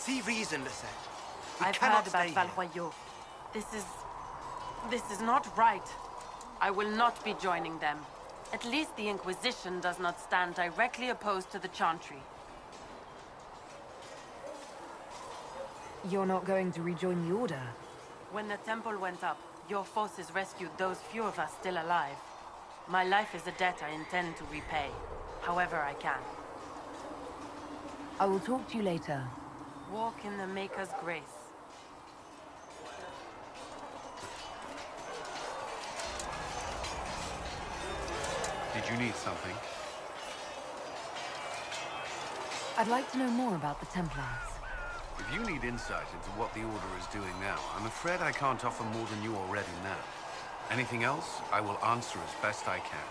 See reason, Lisette. We I've cannot heard about stay here. Valroyaux. This is not right. I will not be joining them. At least the Inquisition does not stand directly opposed to the Chantry. You're not going to rejoin the Order? When the temple went up, your forces rescued those few of us still alive. My life is a debt I intend to repay, however I can. I will talk to you later. Walk in the Maker's grace. Did you need something? I'd like to know more about the Templars. If you need insight into what the Order is doing now, I'm afraid I can't offer more than you already know. Anything else, I will answer as best I can.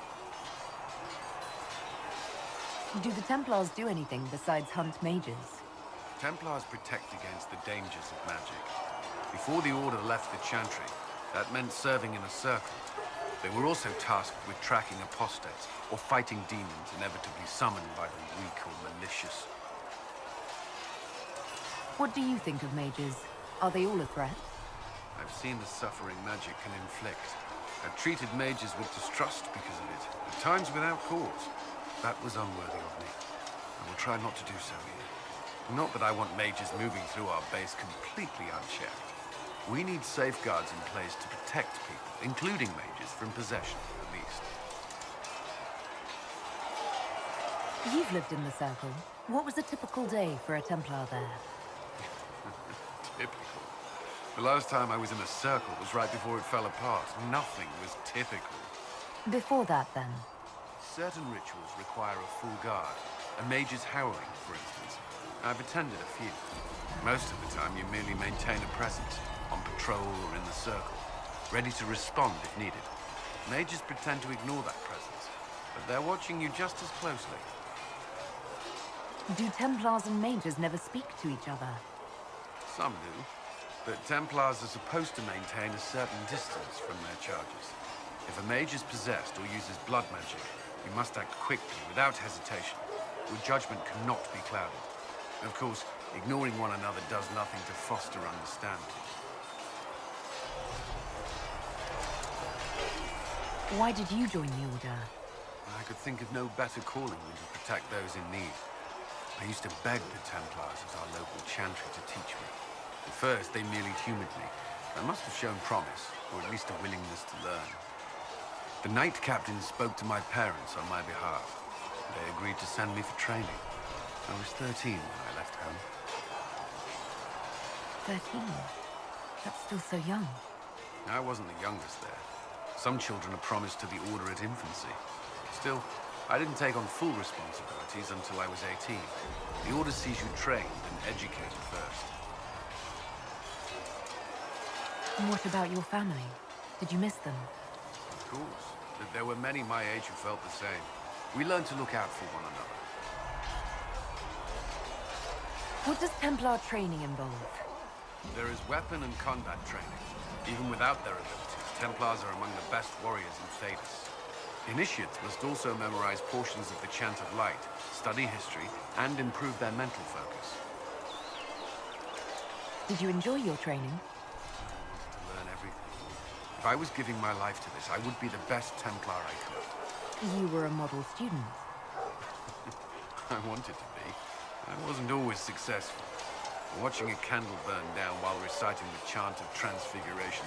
Do the Templars do anything besides hunt mages? Templars protect against the dangers of magic. Before the Order left the Chantry, that meant serving in a circle. They were also tasked with tracking apostates, or fighting demons inevitably summoned by the weak or malicious. What do you think of mages? Are they all a threat? I've seen the suffering magic can inflict. I've treated mages with distrust because of it, at times without cause. That was unworthy of me. I will try not to do so here. Not that I want mages moving through our base completely unchecked. We need safeguards in place to protect people, including mages, from possession, at least. You've lived in the Circle. What was a typical day for a Templar there? Typical. The last time I was in a circle was right before it fell apart. Nothing was typical. Before that, then? Certain rituals require a full guard. A mage's howling, for instance. I've attended a few. Most of the time, you merely maintain a presence, on patrol or in the circle, ready to respond if needed. Mages pretend to ignore that presence, but they're watching you just as closely. Do Templars and mages never speak to each other? Some do, but Templars are supposed to maintain a certain distance from their charges. If a mage is possessed or uses blood magic, you must act quickly, without hesitation. Your judgment cannot be clouded. Of course, ignoring one another does nothing to foster understanding. Why did you join the Order? I could think of no better calling than to protect those in need. I used to beg the Templars at our local chantry to teach me. At first, they merely humored me. I must have shown promise, or at least a willingness to learn. The Knight Captain spoke to my parents on my behalf. They agreed to send me for training. I was 13 when I left home. 13? That's still so young. I wasn't the youngest there. Some children are promised to the Order at infancy. Still, I didn't take on full responsibilities until I was 18. The Order sees you trained and educated first. And what about your family? Did you miss them? Of course, but there were many my age who felt the same. We learned to look out for one another. What does Templar training involve? There is weapon and combat training. Even without their abilities, Templars are among the best warriors in Thedas. Initiates must also memorize portions of the Chant of Light, study history, and improve their mental focus. Did you enjoy your training? To learn everything. If I was giving my life to this, I would be the best Templar I could. You were a model student. I wanted to be. I wasn't always successful. Watching a candle burn down while reciting the Chant of Transfiguration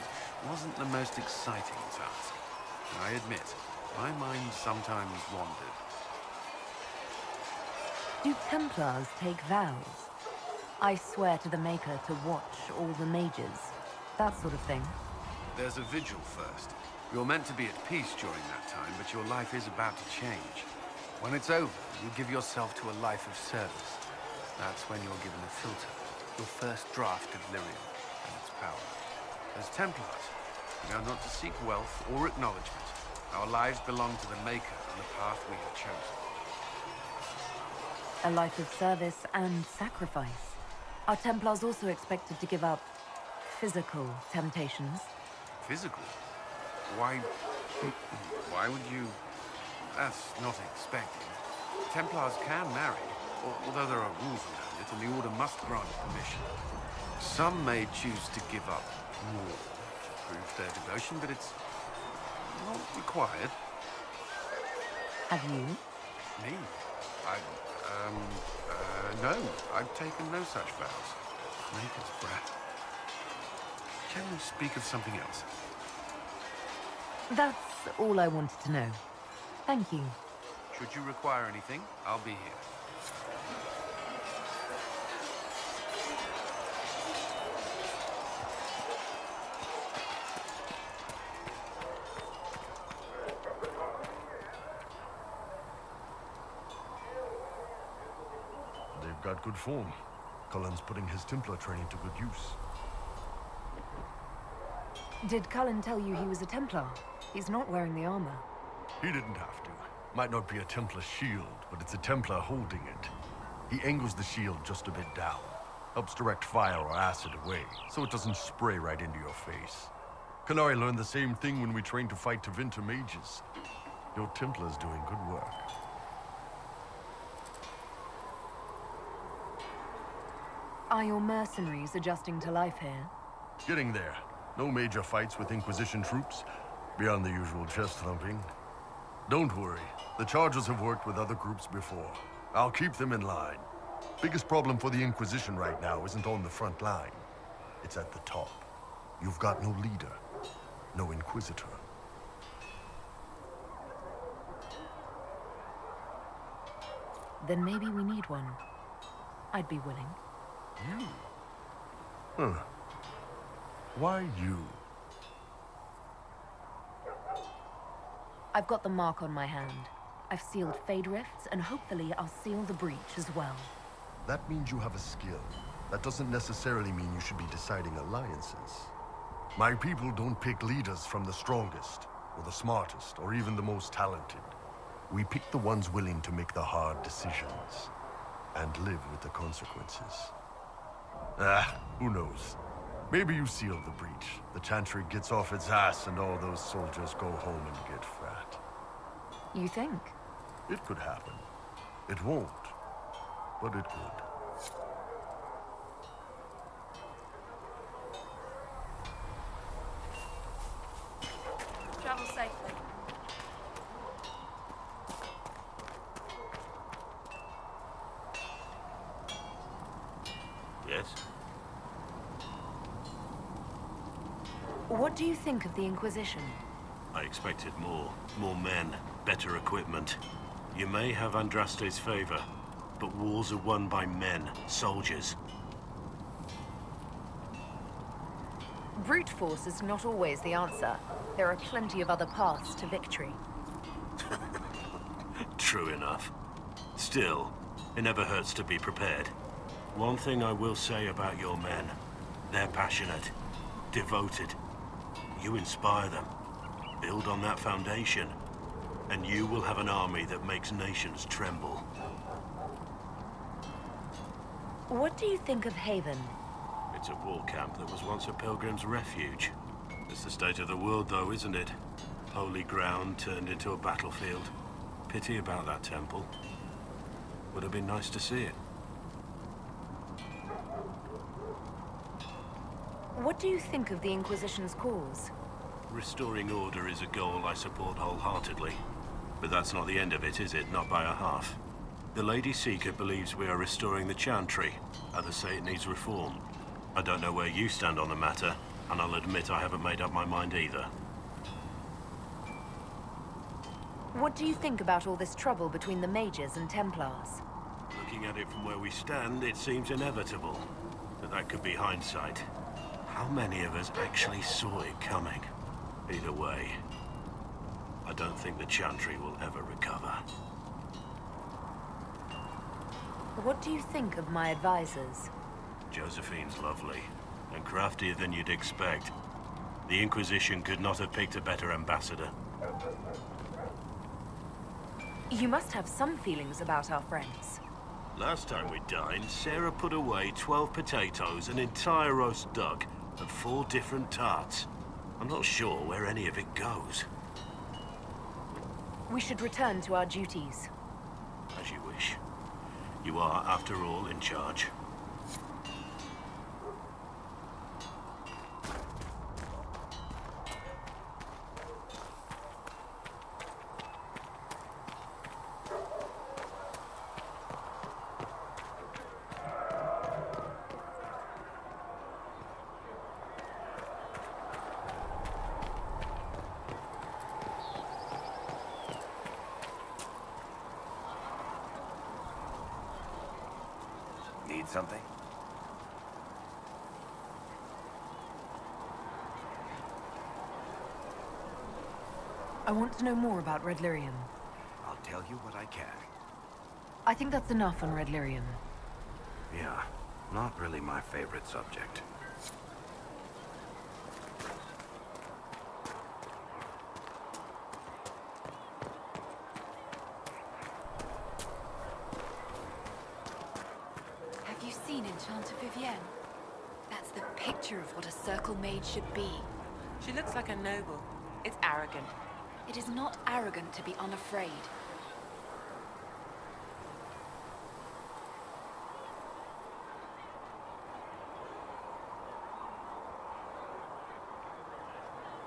wasn't the most exciting task. I admit, my mind sometimes wandered. Do Templars take vows? I swear to the Maker to watch all the mages. That sort of thing. There's a vigil first. You're meant to be at peace during that time, but your life is about to change. When it's over, you give yourself to a life of service. That's when you're given a filter, your first draft of lyrium and its power. As Templars, we are not to seek wealth or acknowledgement. Our lives belong to the Maker and the path we have chosen. A life of service and sacrifice. Are Templars also expected to give up physical temptations? Physical? Why would you... That's not expected. Templars can marry, although there are rules around it, and the Order must grant permission. Some may choose to give up more to prove their devotion, but it's not required. Have you? Me? No. I've taken no such vows. Maker's brat. Can we speak of something else? That's all I wanted to know. Thank you. Should you require anything, I'll be here. They've got good form. Cullen's putting his Templar training to good use. Did Cullen tell you he was a Templar? He's not wearing the armor. He didn't have to. Might not be a Templar shield, but it's a Templar holding it. He angles the shield just a bit down. Helps direct fire or acid away, so it doesn't spray right into your face. Canary learned the same thing when we trained to fight Tevinter mages. Your Templar's doing good work. Are your mercenaries adjusting to life here? Getting there. No major fights with Inquisition troops, beyond the usual chest thumping. Don't worry. The Chargers have worked with other groups before. I'll keep them in line. Biggest problem for the Inquisition right now isn't on the front line. It's at the top. You've got no leader, no Inquisitor. Then maybe we need one. I'd be willing. You? Huh. Why you? I've got the mark on my hand. I've sealed Fade Rifts, and hopefully I'll seal the breach as well. That means you have a skill. That doesn't necessarily mean you should be deciding alliances. My people don't pick leaders from the strongest, or the smartest, or even the most talented. We pick the ones willing to make the hard decisions, and live with the consequences. Who knows? Maybe you seal the breach. The Chantry gets off its ass, and all those soldiers go home and get fat. You think? It could happen. It won't, but it could. Travel safely. Yes? What do you think of the Inquisition? I expected more. More men, better equipment. You may have Andraste's favor, but wars are won by men, soldiers. Brute force is not always the answer. There are plenty of other paths to victory. True enough. Still, it never hurts to be prepared. One thing I will say about your men. They're passionate, devoted. You inspire them. Build on that foundation, and you will have an army that makes nations tremble. What do you think of Haven? It's a war camp that was once a pilgrim's refuge. It's the state of the world, though, isn't it? Holy ground turned into a battlefield. Pity about that temple. Would have been nice to see it. What do you think of the Inquisition's cause? Restoring order is a goal I support wholeheartedly. But that's not the end of it, is it? Not by a half. The Lady Seeker believes we are restoring the Chantry. Others say it needs reform. I don't know where you stand on the matter, and I'll admit I haven't made up my mind either. What do you think about all this trouble between the Mages and Templars? Looking at it from where we stand, it seems inevitable. But that could be hindsight. How many of us actually saw it coming? Either way, I don't think the Chantry will ever recover. What do you think of my advisors? Josephine's lovely, and craftier than you'd expect. The Inquisition could not have picked a better ambassador. You must have some feelings about our friends. Last time we dined, Sarah put away 12 potatoes, an entire roast duck, and 4 different tarts. I'm not sure where any of it goes. We should return to our duties. As you wish. You are, after all, in charge. Need something? I want to know more about Red Lyrium. I'll tell you what I can. I think that's enough on Red Lyrium. Yeah, not really my favorite subject. Have you seen Enchanter Vivienne? That's the picture of what a circle mage should be. She looks like a noble. It's arrogant. It is not arrogant to be unafraid.